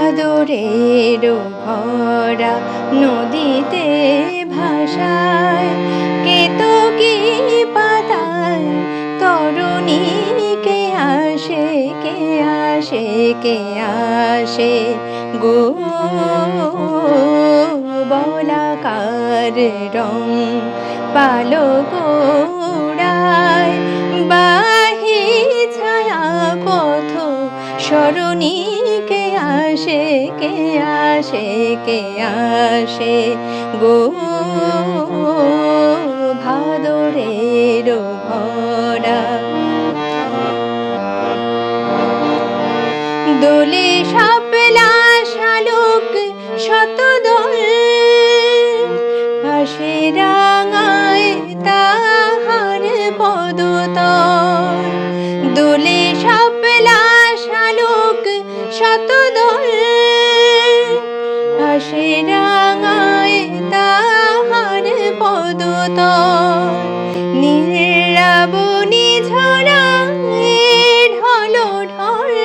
ভাদরের ভরা নদীতে ভাসায় কেতকী পাতায় তরুণী কে আসে কে আসে কে আসে গো বলাকার রং পালক ওড়ায় বাহি ছায়া পথ সরণী কে আসে কে আসে কে আসে গো ভাদরের ভরা দোলে শাপলা শালুক শতদল ভাসে রাঙায় তাহার পদতল দোলে শাপলা শালুক শতদল ভাসে রাঙায় তাহার পদতল নীলাবনী ঝরায় ঢল ঢল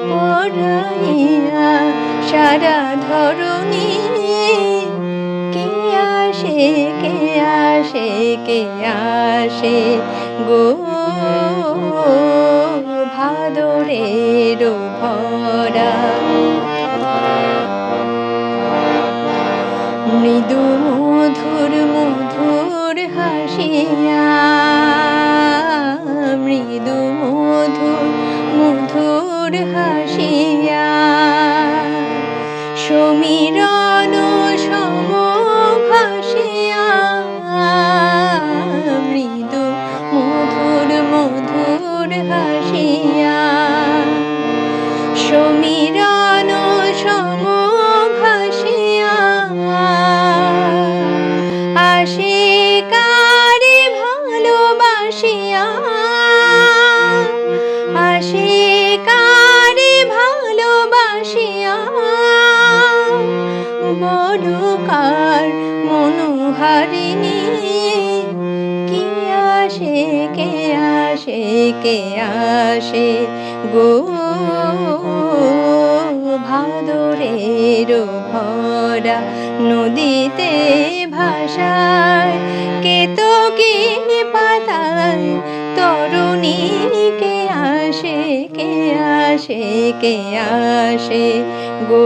পড়াইয়া সারা ধরণী কে আসে কে আসে কে আসে গো ভাদরের ভরা মৃদু মধুর মধুর হাসিয়া মৃদু মধুর মধুর হাসিয়া সমীরণ সম ভাসিয়া মৃদু মধুর মধুর হাসিয়া সমীরণ সম ভাসিয়া আসে কারে ভালোবাসিয়া আসে কারে ভালোবাসিয়া বড়কার মনোহারিণী কে আসে কে আসে কে আসে গো ভাদরের ভরা নদীতে ভাসায় কেতকী পাতায় তরুণী কে আসে কে আসে কে আসে গো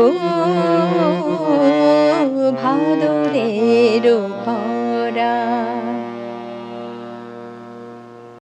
ভাদরের ভরা।